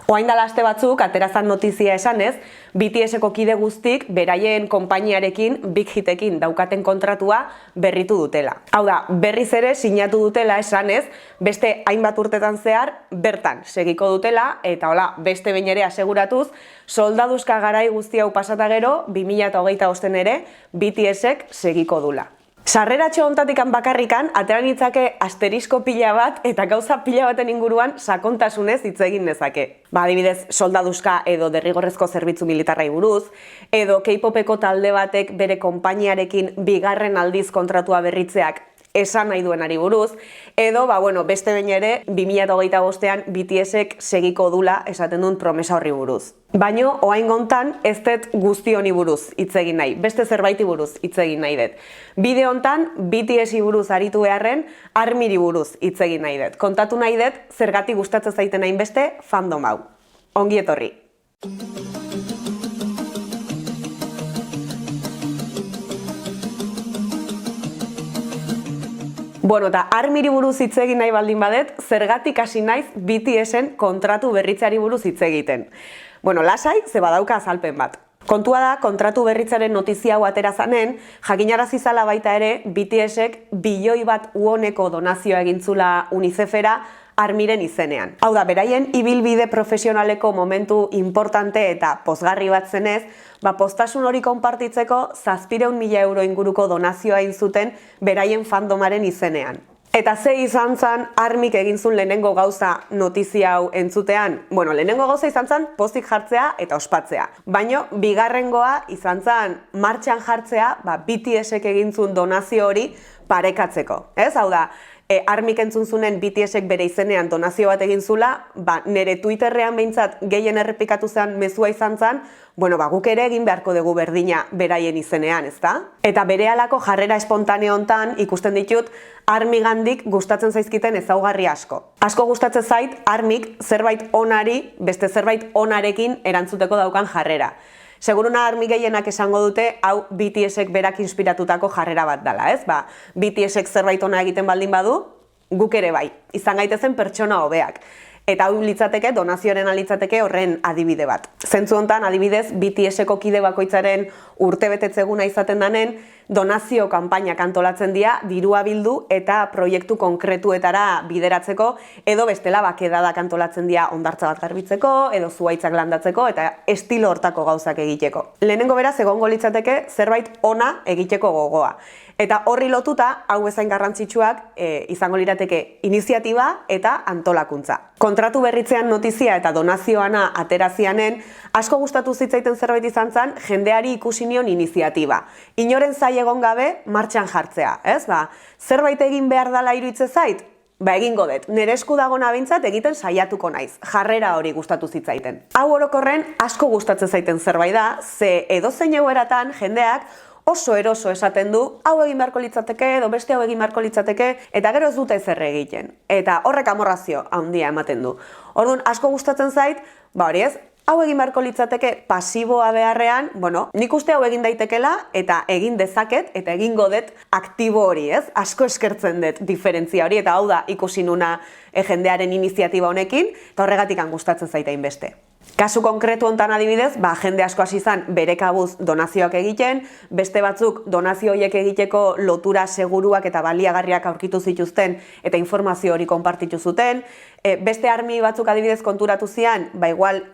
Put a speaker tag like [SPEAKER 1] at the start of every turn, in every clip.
[SPEAKER 1] Oain dela aste batzuk, aterazan notizia esanez, BTS-eko kide guztik beraien konpainiarekin, Big Hitekin daukaten kontratua berritu dutela. Hau da, berriz ere sinatu dutela esanez, beste hainbat urtetan zehar bertan segiko dutela, eta hola, beste behin ere aseguratuz, soldaduzka garai guzti hau pasata gero, 2025 ere, BTS-ek segiko dula. Sarreratxo hontatikan bakarrikan, atera nitzake asterisko pila bat eta gauza pila baten inguruan sakontasunez hitz egin nezake. Adibidez, soldaduzka edo derrigorrezko zerbitzu militarrai buruz, edo K-popeko talde batek bere konpainiarekin bigarren aldiz kontratua berritzeak esan nahi duenari buruz, edo, beste behin ere, 2025ean BTS-ek segiko dula esaten duen promesa horri buruz. Baino, oain gontan, ez dut guzti honi buruz hitz egin nahi, beste zerbaiti buruz hitz egin nahi dut. Bideo hontan, BTS-i buruz aritu beharren, ARMY-ri buruz hitz egin nahi dut. Kontatu nahi dut, zergatik gustatzen zaiten hainbeste fandom hau. Ongi etorri! Eta ARMY-ri buruz hitz egin nahi baldin badet, zergatik hasi naiz BTS-en kontratu berritzeari buruz hitz egiten. Lasai, ze badauka azalpen bat. Kontua da, kontratu berritzaren notizia hau atera zanen, jakinarazi zala baita ere, BTS-ek bilioi bat woneko donazioa egintzula UNICEF-era ARMY-ren izenean. Hau da, beraien ibilbide profesionaleko momentu importante eta pozgarri bat zenez, postasun hori konpartitzeko 700.000 euro inguruko donazioa egin zuten beraien fandomaren izenean. Eta ze izan zen ARMYk egin zuen lehenengo gauza notizia hau entzutean? Lehenengo gauza izan zen pozik jartzea eta ospatzea. Baina bigarrengoa izan zen martxan jartzea BTS-ek egin zuen donazio hori parekatzeko. Hau da, ARMYk entzun zunen BTS-ek bere izenean donazio bat egin zula, nire Twitterrean behintzat gehien errepikatu zen mezua izan zen, guk ere egin beharko dugu berdina beraien izenean, ezta? Eta berehalako jarrera espontaneo hontan ikusten ditut ARMY gandik gustatzen zaizkiten ezaugarri asko. Asko gustatzen zait ARMYk zerbait onari, beste zerbait onarekin erantzuteko daukan jarrera. Seguruna ARMY gehienak esango dute, hau BTS-ek berak inspiratutako jarrera bat dela, ez? BTS-ek zerbait ona egiten baldin badu, guk ere bai, izan gaitezen pertsona hobeak. Eta hau litzateke, donazioaren litzateke horren adibide bat. Zentzu hontan, adibidez, BTS-eko kide bakoitzaren urtebetetzeguna izaten danen, donazio kanpainak antolatzen dira, dirua bildu eta proiektu konkretuetara bideratzeko, edo bestela bakedadak antolatzen dira hondartza bat garbitzeko, edo zuhaitzak landatzeko, eta estilo hortako gauzak egiteko. Lehenengo beraz, egongo litzateke zerbait ona egiteko gogoa. Eta horri lotuta, hau bezain garrantzitsuak izango lirateke iniziatiba eta antolakuntza. Kontratu berritzean notizia eta donazioana aterazianen, asko gustatu zitzaiten zerbait izan zen, jendeari ikusi nion iniziatiba. Inoren zai egon gabe, martxan jartzea, ez? Zerbait egin behar dela iruditzen zait? Egingo dut, nire esku dagona behintzat egiten saiatuko naiz, jarrera hori gustatu zitzaiten. Hau orokorren asko gustatzen zaiten zerbait da, ze edozein egoeratan jendeak oso eroso esaten du, hau egin beharko litzateke, edo beste hau egin beharko litzateke, eta gero ez dute ezer egiten. Eta horrek amorrazio handia ematen du. Orduan, asko gustatzen zait, hori ez, hau egin beharko litzateke pasiboa beharrean, nik uste hau egin daitekela, eta egin dezaket, eta egingo dut aktibo hori, ez? Asko eskertzen dut diferentzia hori, eta hau da ikusi nuna jendearen iniziatiba honekin, eta horregatik gustatzen zaitain beste. Kasu konkretu hontan adibidez, jende asko hasi izan bere kabuz donazioak egiten, beste batzuk donazio horiek egiteko lotura seguruak eta baliagarriak aurkitu zituzten eta informazio hori konpartitu zuten, beste ARMY batzuk adibidez konturatu zian, igual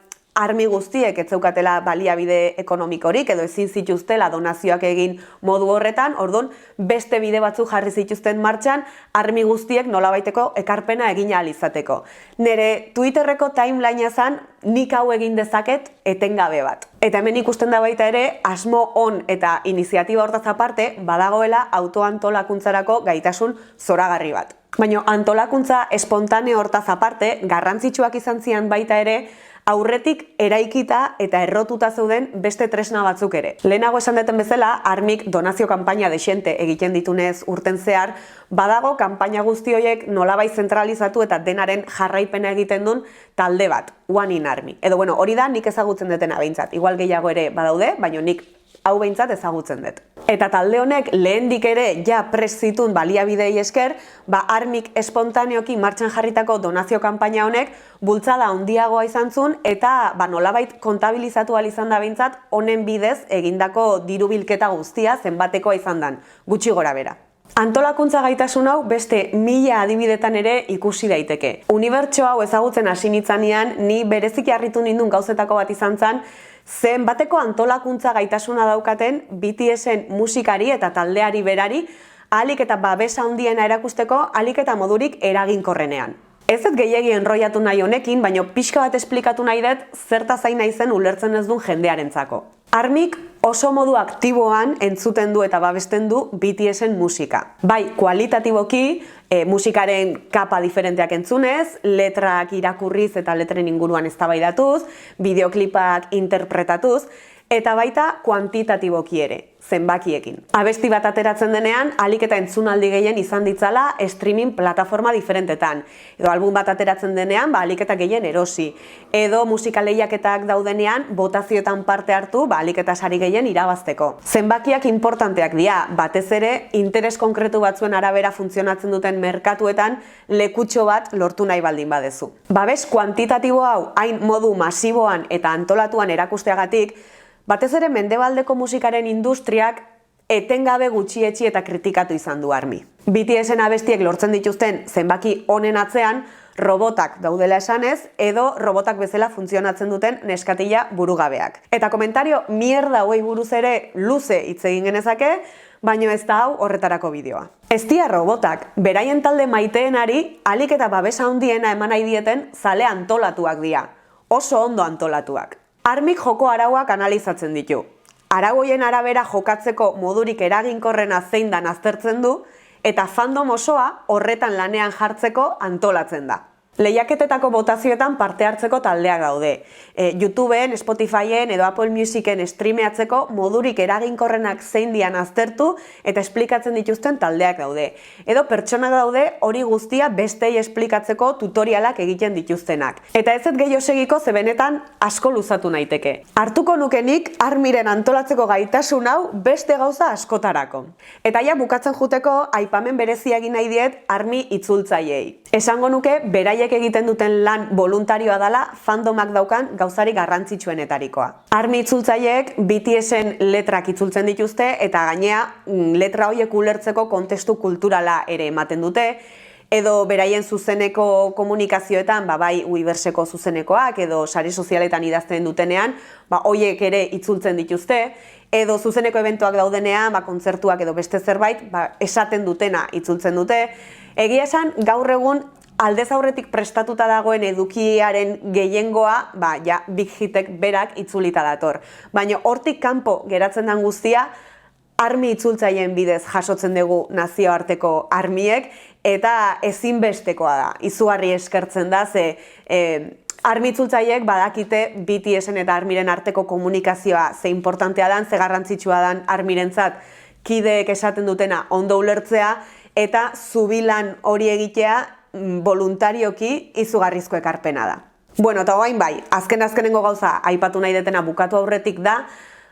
[SPEAKER 1] ARMY guztiek ez zeukatela baliabide ekonomikorik edo ezin zituztela donazioak egin modu horretan, orduan beste bide batzuk jarri zituzten martxan ARMY guztiek nolabaiteko ekarpena egin ahal izateko. Nire Twitterreko timelinea zen nik hau egin dezaket etengabe bat. Eta hemen ikusten da baita ere, asmo on eta iniziatiba hortaz aparte, badagoela autoantolakuntzarako gaitasun zoragarri bat. Baina antolakuntza espontaneo hortaz aparte, garrantzitsuak izan zian baita ere, aurretik eraikita eta errotuta zeuden beste tresna batzuk ere. Lehenago esan deten bezala, ARMYk donazio kanpaina dexente egiten ditunez urten zehar, badago kanpaina guzti horiek nolabait zentralizatu eta denaren jarraipena egiten duen talde bat, One in ARMY. Edo hori da nik ezagutzen detena behintzat. Igual gehiago ere badaude, baina nik hau behintzat ezagutzen dut. Eta talde honek lehendik ere ja prest zituen baliabidei esker, Armik espontaneoki martxan jarritako donazio kanpaina honek bultzada handiagoa izan zuen eta nolabait kontabilizatu ahal izan da behintzat honen bidez egindako diru bilketa guztia zenbatekoa izan dan, gutxi gora bera. Antolakuntza gaitasun hau beste 1000 adibidetan ere ikusi daiteke. Unibertso hau ezagutzen hasi nitzanean, ni bereziki harritu nindun gauzetako bat izan zen, zenbateko antolakuntza gaitasuna daukaten BTS-en musikari eta taldeari berari, ahalik eta babesa handiena erakusteko, ahalik eta modurik eraginkorrenean. Ez dut gehiegi enroiatu nahi honekin, baina pixka bat esplikatu nahi dut zertaz ari naizen ulertzen ez duen jendearentzako. Armik oso modu aktiboan entzuten du eta babesten du BTS-en musika. Bai, kualitatiboki, musikaren kapa diferenteak entzunez, letrak irakurriz eta letren inguruan eztabaidatuz, bideoklipak interpretatuz, eta baita kuantitatiboki ere, zenbakiekin. Abesti bat ateratzen denean, ahalik eta entzunaldi gehien izan ditzala streaming plataforma diferentetan. Edo album bat ateratzen denean, ahalik eta gehien erosi. Edo musika lehiaketak daudenean, botazioetan parte hartu, ahalik eta sari gehien irabazteko. Zenbakiak importanteak dira, batez ere, interes konkretu batzuen arabera funtzionatzen duten merkatuetan lekutxo bat lortu nahi baldin badezu. Babes kuantitatibo hau hain modu masiboan eta antolatuan erakusteagatik, batez ere mendebaldeko musikaren industriak etengabe gutxietsi eta kritikatu izan du Armi. BTS-en abestiek lortzen dituzten zenbaki honen atzean, robotak daudela esanez, edo robotak bezala funtzionatzen duten neskatila burugabeak. Eta komentario mierda hauei buruz ere luze hitz egin genezake, baino ez da hau horretarako bideoa. Ez dira robotak, beraien talde maiteenari ahalik eta babesa handiena eman nahi dieten zale antolatuak dira. Oso ondo antolatuak. Armik joko arauak analizatzen ditu. Arauoien arabera jokatzeko modurik eraginkorrena zein dan aztertzen du, eta fandom osoa horretan lanean jartzeko antolatzen da. Lehiaketetako botazioetan parte hartzeko taldeak daude. YouTubeen, Spotifyen edo Apple Musicen streameatzeko modurik eraginkorrenak zein dian aztertu eta esplikatzen dituzten taldeak daude. Edo pertsonak daude hori guztia bestei esplikatzeko tutorialak egiten dituztenak. Eta ez gehiago segiko ze benetan asko luzatu naiteke. Hartuko nukenik Armiren antolatzeko gaitasun hau beste gauza askotarako. Eta ja bukatzen juteko aipamen berezia egin nahi diet Armi itzultzaileei. Esango nuke beraiek egiten duten lan voluntarioa dela fandomak daukan gauzarik garrantzitsuenetarikoa. Armi itzultzaileek BTS-en letrak itzultzen dituzte eta gainea letra horiek ulertzeko kontestu kulturala ere ematen dute, edo beraien zuzeneko komunikazioetan, bai Weverse-ko zuzenekoak edo sare sozialetan idazten dutenean, horiek ere itzultzen dituzte, edo zuzeneko eventuak daudenean, kontzertuak edo beste zerbait, esaten dutena itzultzen dute. Egia esan, gaur egun aldez aurretik prestatuta dagoen edukiaren gehiengoa, Big Hitek berak itzulita dator. Baina hortik kanpo geratzen den guztia, Armi itzultzaileen bidez jasotzen dugu nazioarteko armiek, eta ezinbestekoa da. Izugarri eskertzen da, ze Armi itzultzaileek badakite BTS-en eta Armiren arteko komunikazioa ze importantea dan, ze garrantzitsua dan Armirentzat kideek esaten dutena ondo ulertzea, eta zubilan hori egitea voluntarioki izugarrizko ekarpena da. Bueno, eta orain bai, azkenengo gauza aipatu nahi detena bukatu aurretik da,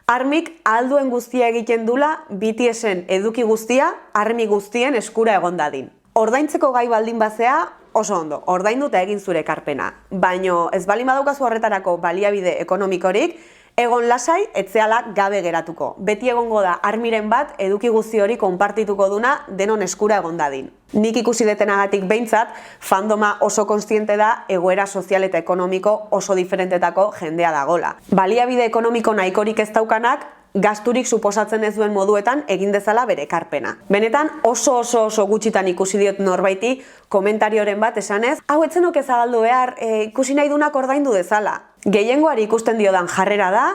[SPEAKER 1] Armik alduen guztia egiten dula BTS-en eduki guztia Armi guztien eskura egon dadin. Ordaintzeko gai baldin bazea, oso ondo, ordaindu eta egin zure ekarpena. Baino ez baldin badaukazu horretarako baliabide ekonomikorik, egon lasai, etzeala gabe geratuko. Beti egongo da Armiren bat eduki guzti hori konpartituko duna denon eskura egon dadin. Nik ikusi detenagatik behintzat, fandoma oso kontziente da egoera sozial eta ekonomiko oso diferentetako jendea dagola. Baliabide ekonomiko nahikorik ez daukanak, gasturik suposatzen ez duen moduetan egin dezala bere ekarpena. Benetan oso gutxitan ikusi diot norbaiti komentarioren bat esanez, hau etzenok ezagaldu behar, ikusi nahi dunak ordaindu dezala. Gehiengoari ikusten diodan jarrera da,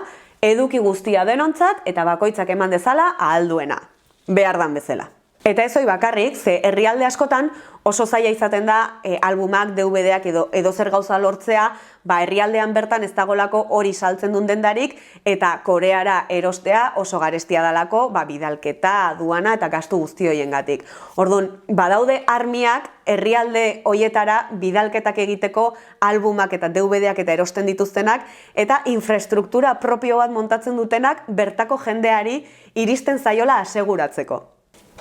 [SPEAKER 1] eduki guztia denontzat eta bakoitzak eman dezala ahalduena. Behar dan bezala. Eta ez hori bakarrik, ze herrialde askotan oso zaila izaten da albumak, DVD-ak edo zer gauza lortzea, herrialdean bertan ez dagolako hori saltzen duen dendarik, eta Koreara erostea oso garestia dalako, bidalketa, aduana eta gastu guzti horiengatik. Orduan, badaude armiak herrialde hoietara bidalketak egiteko albumak eta DVD-ak eta erosten dituztenak, eta infrastruktura propio bat montatzen dutenak bertako jendeari iristen zaiola aseguratzeko.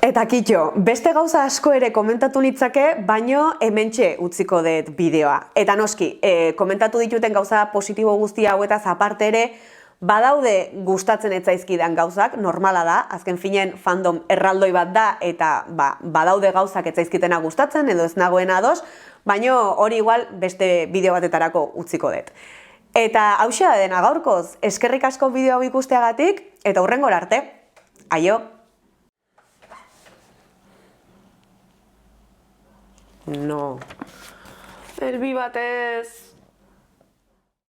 [SPEAKER 1] Eta kitxo, beste gauza asko ere komentatu nitzake, baino hementxe utziko dut bideoa. Eta noski, komentatu dituten gauza positibo guzti hauetaz aparte ere, badaude gustatzen ez zaizkidan gauzak, normala da, azken finen fandom erraldoi bat da, eta badaude gauzak ez zaizkitena gustatzen edo ez nagoena ados, baino hori igual beste bideo batetarako utziko dut. Eta hauxe da dena gaurkoz, eskerrik asko bideo hau ikusteagatik, eta hurrengora arte. Aio! No. Erbi batez...